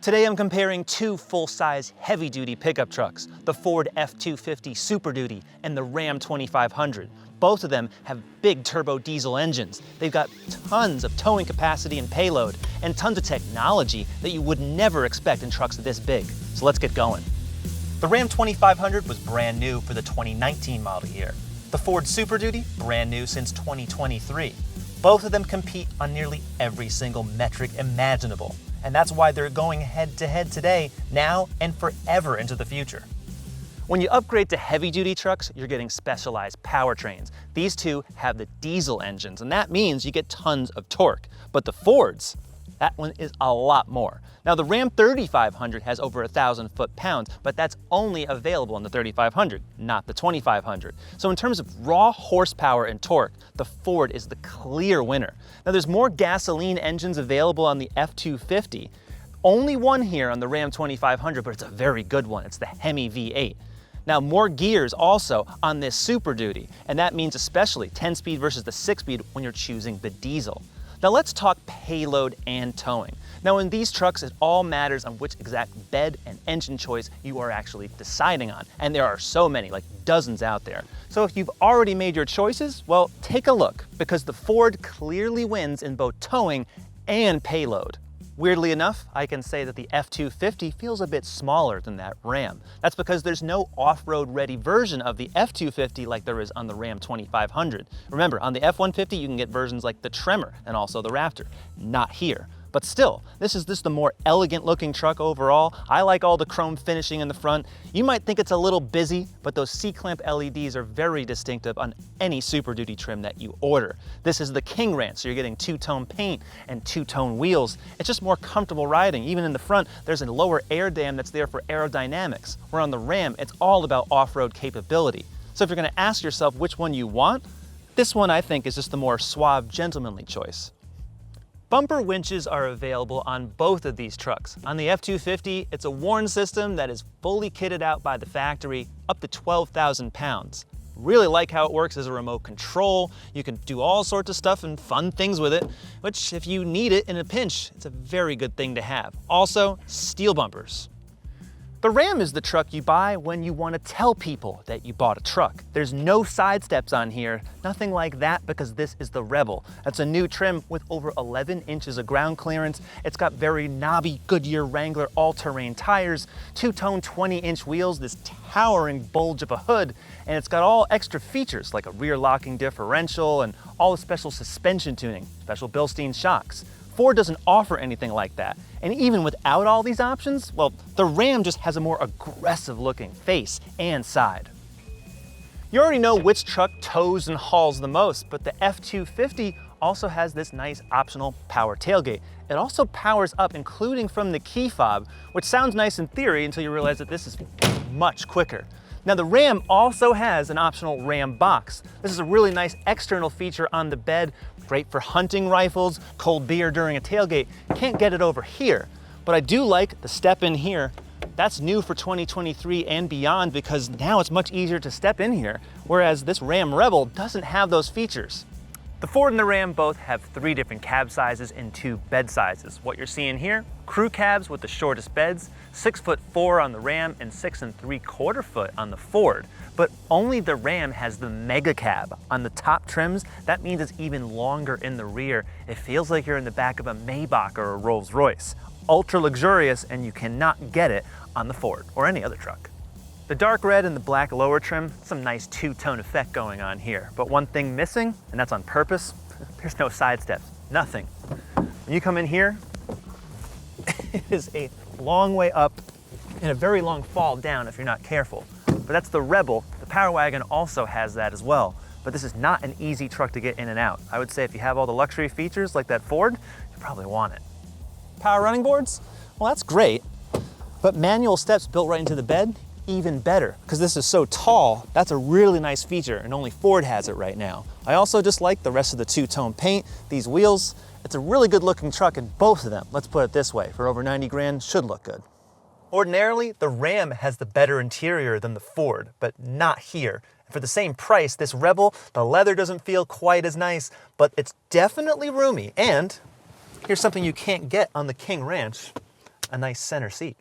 Today I'm comparing two full-size heavy-duty pickup trucks, the Ford F-250 Super Duty and the Ram 2500. Both of them have big turbo diesel engines. They've got tons of towing capacity and payload, and tons of technology that you would never expect in trucks this big. So let's get going. The Ram 2500 was brand new for the 2019 model year. The Ford Super Duty, brand new since 2023. Both of them compete on nearly every single metric imaginable. And that's why they're going head-to-head today, now, and forever into the future. When you upgrade to heavy-duty trucks, you're getting specialized powertrains. These two have the diesel engines, and that means you get tons of torque. But the Fords, that one is a lot more. Now, the Ram 3500 has over 1,000 foot-pounds, but that's only available in the 3500, not the 2500. So in terms of raw horsepower and torque, the Ford is the clear winner. Now, there's more gasoline engines available on the F-250. Only one here on the Ram 2500, but it's a very good one. It's the Hemi V8. Now, more gears also on this Super Duty, and that means especially 10-speed versus the 6-speed when you're choosing the diesel. Now let's talk payload and towing. Now in these trucks, it all matters on which exact bed and engine choice you are actually deciding on. And there are so many, like dozens out there. So if you've already made your choices, well, take a look, because the Ford clearly wins in both towing and payload. Weirdly enough, I can say that the F-250 feels a bit smaller than that Ram. That's because there's no off-road ready version of the F-250 like there is on the Ram 2500. Remember, on the F-150 you can get versions like the Tremor and also the Raptor. Not here. But still, this is the more elegant looking truck overall. I like all the chrome finishing in the front. You might think it's a little busy, but those C-clamp LEDs are very distinctive on any Super Duty trim that you order. This is the King Ranch, so you're getting two-tone paint and two-tone wheels. It's just more comfortable riding. Even in the front, there's a lower air dam that's there for aerodynamics, where on the Ram, it's all about off-road capability. So if you're gonna ask yourself which one you want, this one I think is just the more suave, gentlemanly choice. Bumper winches are available on both of these trucks. On the F-250, it's a Warn system that is fully kitted out by the factory, up to 12,000 pounds. Really like how it works as a remote control. You can do all sorts of stuff and fun things with it, which if you need it in a pinch, it's a very good thing to have. Also, steel bumpers. The Ram is the truck you buy when you want to tell people that you bought a truck. There's no side steps on here, nothing like that, because this is the Rebel. That's a new trim with over 11 inches of ground clearance. It's got very knobby Goodyear Wrangler all-terrain tires, two-tone 20-inch wheels, this towering bulge of a hood, and it's got all extra features like a rear locking differential and all the special suspension tuning, special Bilstein shocks. Ford doesn't offer anything like that. And even without all these options, well, the Ram just has a more aggressive looking face and side. You already know which truck tows and hauls the most, but the F-250 also has this nice optional power tailgate. It also powers up, including from the key fob, which sounds nice in theory until you realize that this is much quicker. Now the Ram also has an optional Ram box. This is a really nice external feature on the bed, great for hunting rifles, cold beer during a tailgate. Can't get it over here, but I do like the step in here. That's new for 2023 and beyond because now it's much easier to step in here, whereas this Ram Rebel doesn't have those features. The Ford and the Ram both have 3 different cab sizes and 2 bed sizes. What you're seeing here, crew cabs with the shortest beds, 6'4" on the Ram and 6 3/4 foot on the Ford. But only the Ram has the mega cab. On the top trims, that means it's even longer in the rear. It feels like you're in the back of a Maybach or a Rolls Royce. Ultra luxurious, and you cannot get it on the Ford or any other truck. The dark red and the black lower trim, some nice two-tone effect going on here. But one thing missing, and that's on purpose, there's no side steps, nothing. When you come in here, it is a long way up and a very long fall down if you're not careful. But that's the Rebel. The Power Wagon also has that as well. But this is not an easy truck to get in and out. I would say if you have all the luxury features like that Ford, you probably want it. Power running boards? Well, that's great. But manual steps built right into the bed, even better. Because this is so tall, that's a really nice feature, and only Ford has it right now. I also just like the rest of the two-tone paint, these wheels. It's a really good looking truck in both of them. Let's put it this way, for over 90 grand, should look good. Ordinarily, the Ram has the better interior than the Ford, but not here. For the same price, this Rebel, the leather doesn't feel quite as nice, but it's definitely roomy. And here's something you can't get on the King Ranch, a nice center seat.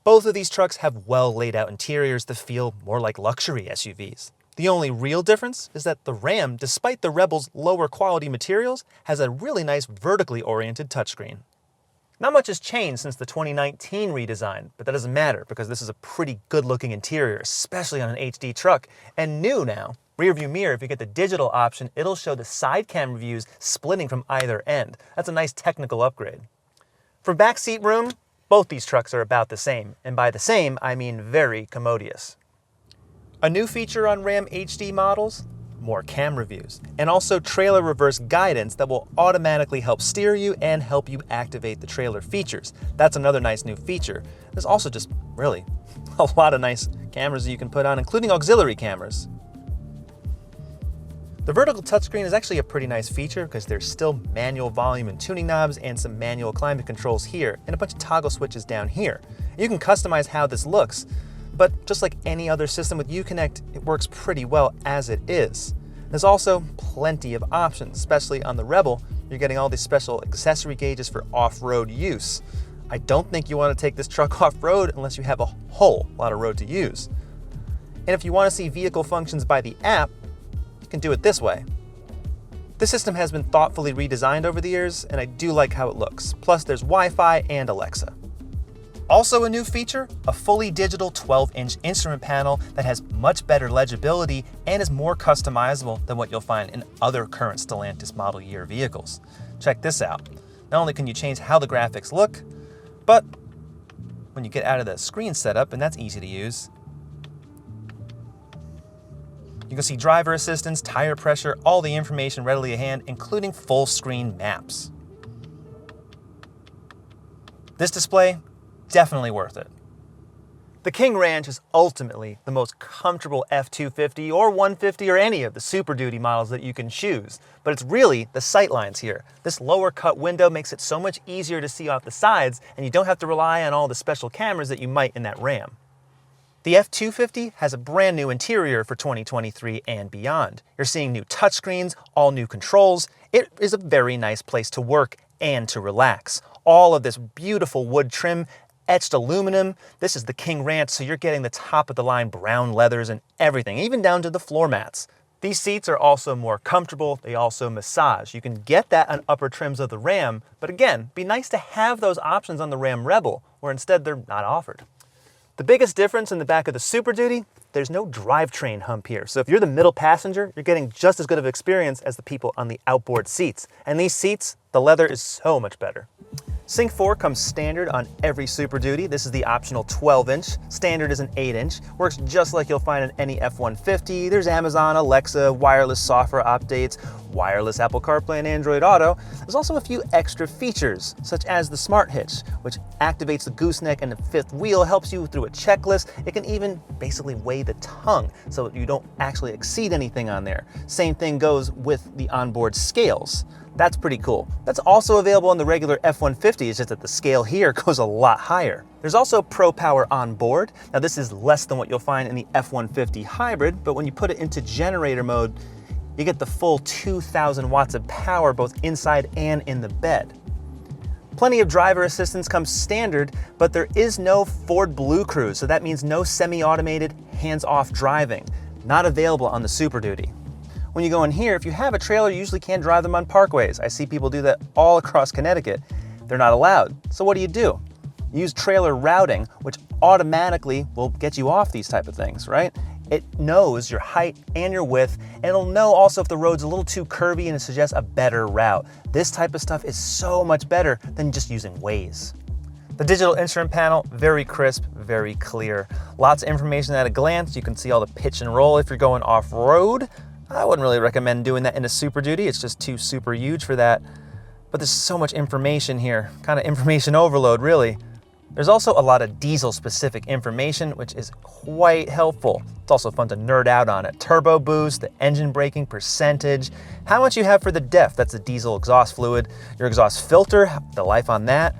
Both of these trucks have well laid out interiors that feel more like luxury SUVs. The only real difference is that the Ram, despite the Rebel's lower quality materials, has a really nice vertically oriented touchscreen. Not much has changed since the 2019 redesign, but that doesn't matter because this is a pretty good looking interior, especially on an HD truck. And new now, rear view mirror, if you get the digital option, it'll show the side camera views splitting from either end. That's a nice technical upgrade. For backseat room, both these trucks are about the same, and by the same, I mean very commodious. A new feature on Ram HD models, more camera views, and also trailer reverse guidance that will automatically help steer you and help you activate the trailer features. That's another nice new feature. There's also just really a lot of nice cameras that you can put on, including auxiliary cameras. The vertical touchscreen is actually a pretty nice feature because there's still manual volume and tuning knobs and some manual climate controls here and a bunch of toggle switches down here. You can customize how this looks, but just like any other system with Uconnect, it works pretty well as it is. There's also plenty of options, especially on the Rebel. You're getting all these special accessory gauges for off-road use. I don't think you want to take this truck off-road unless you have a whole lot of road to use. And if you want to see vehicle functions by the app, you can do it this way. This system has been thoughtfully redesigned over the years, and I do like how it looks. Plus, there's Wi-Fi and Alexa. Also a new feature, a fully digital 12-inch instrument panel that has much better legibility and is more customizable than what you'll find in other current Stellantis model year vehicles. Check this out. Not only can you change how the graphics look, but when you get out of the screen setup, and that's easy to use, you can see driver assistance, tire pressure, all the information readily at hand, including full screen maps. This display, definitely worth it. The King Ranch is ultimately the most comfortable F250 or 150 or any of the Super Duty models that you can choose, but it's really the sightlines here. This lower cut window makes it so much easier to see off the sides, and you don't have to rely on all the special cameras that you might in that Ram. The F250 has a brand new interior for 2023 and beyond. You're seeing new touchscreens, all new controls. It is a very nice place to work and to relax. All of this beautiful wood trim, etched aluminum. This is the King Ranch, so you're getting the top of the line brown leathers and everything, even down to the floor mats. These seats are also more comfortable. They also massage. You can get that on upper trims of the Ram, but again, be nice to have those options on the Ram Rebel, where instead they're not offered. The biggest difference in the back of the Super Duty, there's no drivetrain hump here. So if you're the middle passenger, you're getting just as good of an experience as the people on the outboard seats. And these seats, the leather is so much better. Sync 4 comes standard on every Super Duty. This is the optional 12-inch. Standard is an 8-inch. Works just like you'll find in any F-150. There's Amazon, Alexa, wireless software updates, wireless Apple CarPlay and Android Auto. There's also a few extra features, such as the Smart Hitch, which activates the gooseneck and the fifth wheel, helps you through a checklist. It can even basically weigh the tongue so you don't actually exceed anything on there. Same thing goes with the onboard scales. That's pretty cool. That's also available on the regular F-150, it's just that the scale here goes a lot higher. There's also Pro Power on board. Now this is less than what you'll find in the F-150 hybrid, but when you put it into generator mode, you get the full 2,000 watts of power both inside and in the bed. Plenty of driver assistance comes standard, but there is no Ford Blue Cruise, so that means no semi-automated, hands-off driving. Not available on the Super Duty. When you go in here, if you have a trailer, you usually can't drive them on parkways. I see people do that all across Connecticut. They're not allowed. So what do? You use trailer routing, which automatically will get you off these type of things, right? It knows your height and your width, and it'll know also if the road's a little too curvy and it suggests a better route. This type of stuff is so much better than just using Waze. The digital instrument panel, very crisp, very clear. Lots of information at a glance. You can see all the pitch and roll if you're going off-road. I wouldn't really recommend doing that in a Super Duty. It's just too super huge for that. But there's so much information here, kind of information overload, really. There's also a lot of diesel-specific information, which is quite helpful. It's also fun to nerd out on it. Turbo boost, the engine braking percentage, how much you have for the DEF, that's the diesel exhaust fluid, your exhaust filter, the life on that.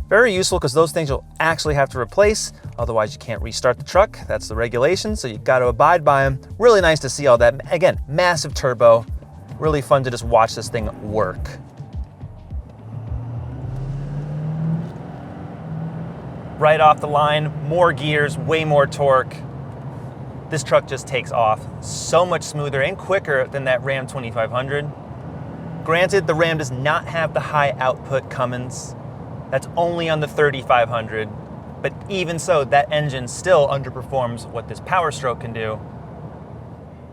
Very useful because those things you'll actually have to replace, otherwise you can't restart the truck. That's the regulation, so you've got to abide by them. Really nice to see all that. Again, massive turbo. Really fun to just watch this thing work. Right off the line, more gears, way more torque. This truck just takes off so much smoother and quicker than that Ram 2500. Granted, the Ram does not have the high output Cummins. That's only on the 3500. But even so, that engine still underperforms what this Power Stroke can do.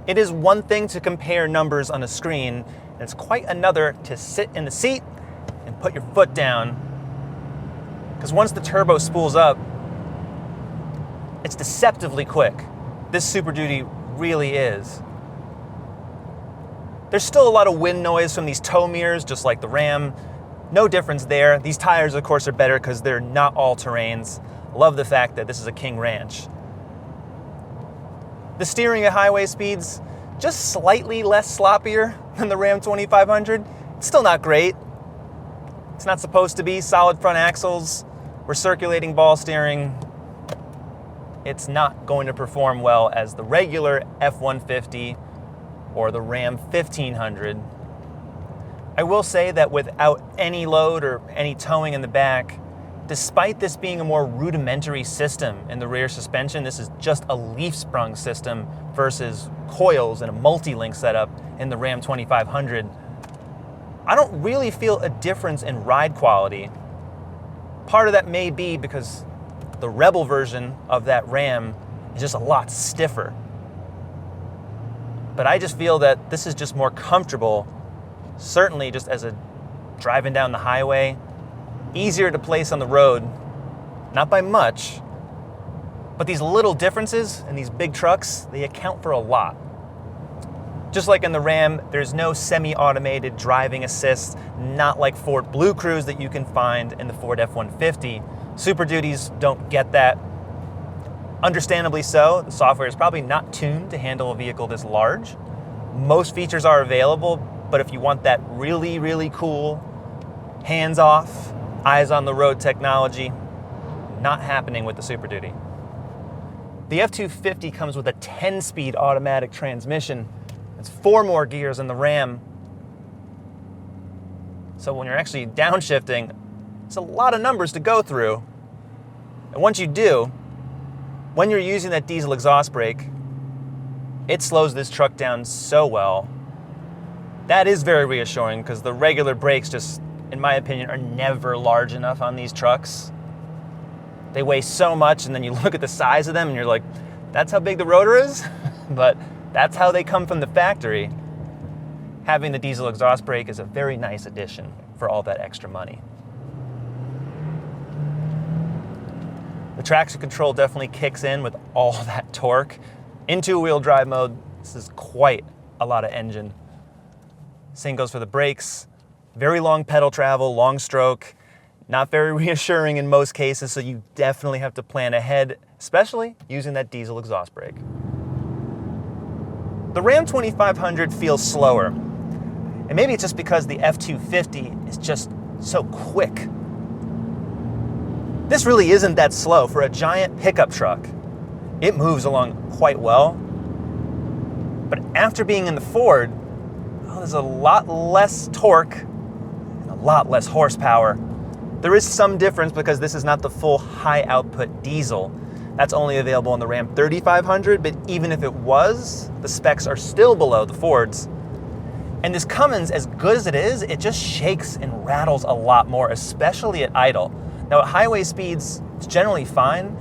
It is one thing to compare numbers on a screen, and it's quite another to sit in the seat and put your foot down. Because once the turbo spools up, it's deceptively quick. This Super Duty really is. There's still a lot of wind noise from these tow mirrors, just like the Ram. No difference there. These tires, of course, are better because they're not all-terrains. Love the fact that this is a King Ranch. The steering at highway speeds, just slightly less sloppier than the Ram 2500. It's still not great. It's not supposed to be. Solid front axles, recirculating ball steering. It's not going to perform well as the regular F-150 or the Ram 1500. I will say that without any load or any towing in the back, despite this being a more rudimentary system in the rear suspension, this is just a leaf-sprung system versus coils and a multi-link setup in the Ram 2500. I don't really feel a difference in ride quality. Part of that may be because the Rebel version of that Ram is just a lot stiffer. But I just feel that this is just more comfortable, certainly just as a driving down the highway. Easier to place on the road, not by much, but these little differences in these big trucks, they account for a lot. Just like in the Ram, there's no semi-automated driving assist, not like Ford Blue Cruise that you can find in the Ford F-150. Super Duties don't get that. Understandably so, the software is probably not tuned to handle a vehicle this large. Most features are available, but if you want that really, really cool, hands-off, eyes on the road technology, not happening with the Super Duty. The F-250 comes with a 10-speed automatic transmission. It's 4 more gears than the Ram. So when you're actually downshifting, it's a lot of numbers to go through. And once you do, when you're using that diesel exhaust brake, it slows this truck down so well. That is very reassuring because the regular brakes just, in my opinion, are never large enough on these trucks. They weigh so much, and then you look at the size of them and you're like, that's how big the rotor is? But that's how they come from the factory. Having the diesel exhaust brake is a very nice addition for all that extra money. The traction control definitely kicks in with all that torque. In two-wheel drive mode, this is quite a lot of engine. Same goes for the brakes. Very long pedal travel, long stroke, not very reassuring in most cases, so you definitely have to plan ahead, especially using that diesel exhaust brake. The Ram 2500 feels slower, and maybe it's just because the F-250 is just so quick. This really isn't that slow for a giant pickup truck. It moves along quite well, but after being in the Ford, there's a lot less torque and a lot less horsepower. There is some difference because this is not the full high output diesel. That's only available in the Ram 3500, but even if it was, the specs are still below the Fords. And this Cummins, as good as it is, it just shakes and rattles a lot more, especially at idle. Now at highway speeds, it's generally fine,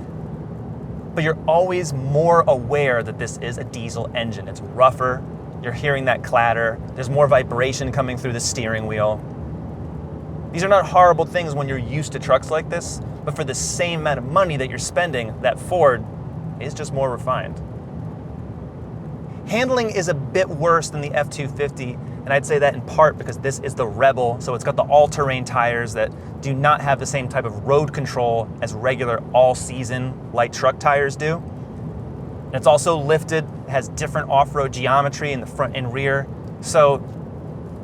but you're always more aware that this is a diesel engine. It's rougher, you're hearing that clatter, there's more vibration coming through the steering wheel. These are not horrible things when you're used to trucks like this, but for the same amount of money that you're spending, that Ford is just more refined. Handling is a bit worse than the F-250, and I'd say that in part because this is the Rebel, so it's got the all-terrain tires that do not have the same type of road control as regular all-season light truck tires do. And it's also lifted, has different off-road geometry in the front and rear, so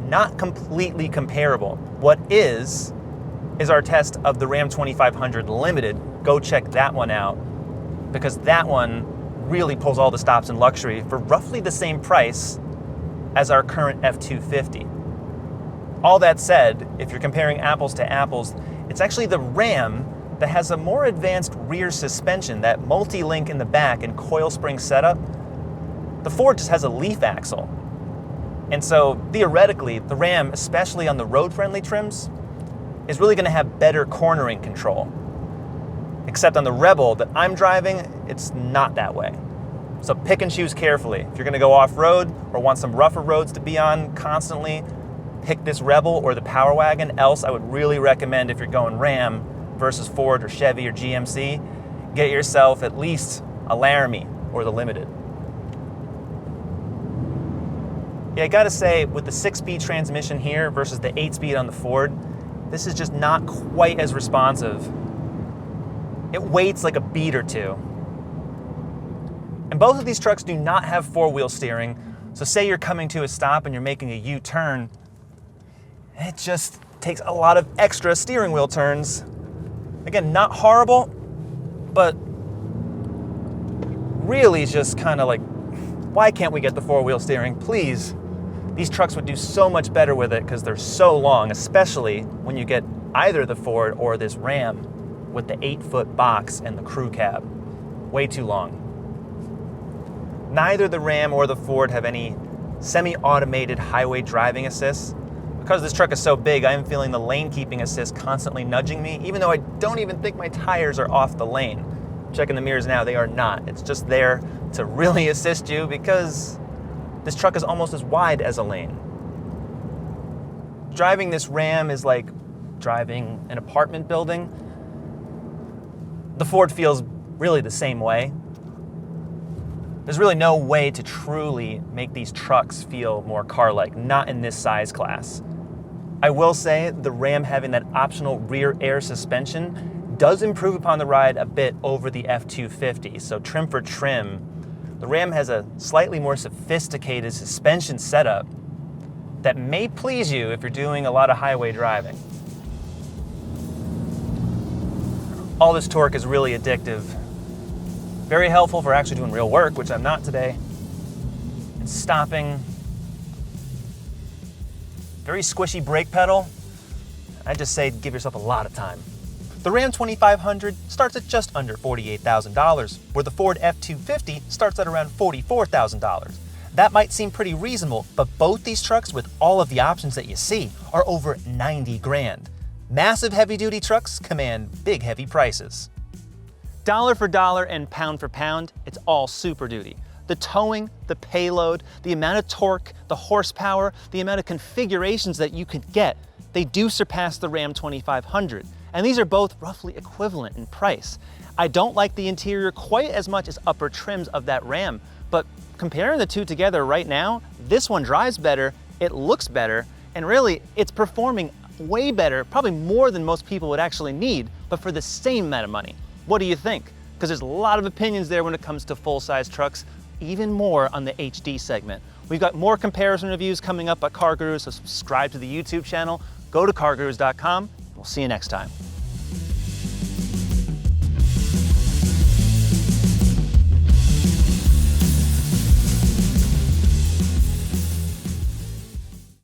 not completely comparable. What is our test of the Ram 2500 Limited. Go check that one out, because that one really pulls all the stops in luxury for roughly the same price as our current F-250. All that said, if you're comparing apples to apples, it's actually the Ram that has a more advanced rear suspension, that multi-link in the back and coil spring setup. The Ford just has a leaf axle. And so theoretically, the Ram, especially on the road-friendly trims, is really going to have better cornering control. Except on the Rebel that I'm driving, it's not that way. So pick and choose carefully. If you're going to go off-road or want some rougher roads to be on constantly, pick this Rebel or the Power Wagon. Else, I would really recommend, if you're going Ram versus Ford or Chevy or GMC, get yourself at least a Laramie or the Limited. Yeah, I gotta say, with the 6-speed transmission here versus the 8-speed on the Ford, this is just not quite as responsive. It waits like a beat or two. And both of these trucks do not have 4-wheel steering, so say you're coming to a stop and you're making a U-turn, it just takes a lot of extra steering wheel turns. Again, not horrible, but really just kind of like, why can't we get the 4-wheel steering, please? These trucks would do so much better with it because they're so long, especially when you get either the Ford or this Ram with the 8-foot box and the crew cab. Way too long. Neither the Ram or the Ford have any semi-automated highway driving assist. Because this truck is so big, I am feeling the lane keeping assist constantly nudging me, even though I don't even think my tires are off the lane. Checking the mirrors now, they are not. It's just there to really assist you because this truck is almost as wide as a lane. Driving this Ram is like driving an apartment building. The Ford feels really the same way. There's really no way to truly make these trucks feel more car-like, not in this size class. I will say the Ram having that optional rear air suspension does improve upon the ride a bit over the F250, so trim for trim, the Ram has a slightly more sophisticated suspension setup that may please you if you're doing a lot of highway driving. All this torque is really addictive. Very helpful for actually doing real work, which I'm not today. And stopping. Very squishy brake pedal. I just say give yourself a lot of time. The Ram 2500 starts at just under $48,000, where the Ford F250 starts at around $44,000. That might seem pretty reasonable, but both these trucks, with all of the options that you see, are over 90 grand. Massive heavy-duty trucks command big, heavy prices. Dollar for dollar and pound for pound, it's all Super Duty. The towing, the payload, the amount of torque, the horsepower, the amount of configurations that you could get, they do surpass the Ram 2500. And these are both roughly equivalent in price. I don't like the interior quite as much as upper trims of that Ram, but comparing the two together right now, this one drives better, it looks better, and really it's performing way better, probably more than most people would actually need, but for the same amount of money. What do you think? Because there's a lot of opinions there when it comes to full-size trucks, even more on the HD segment. We've got more comparison reviews coming up at CarGurus, so subscribe to the YouTube channel, go to cargurus.com, we'll see you next time.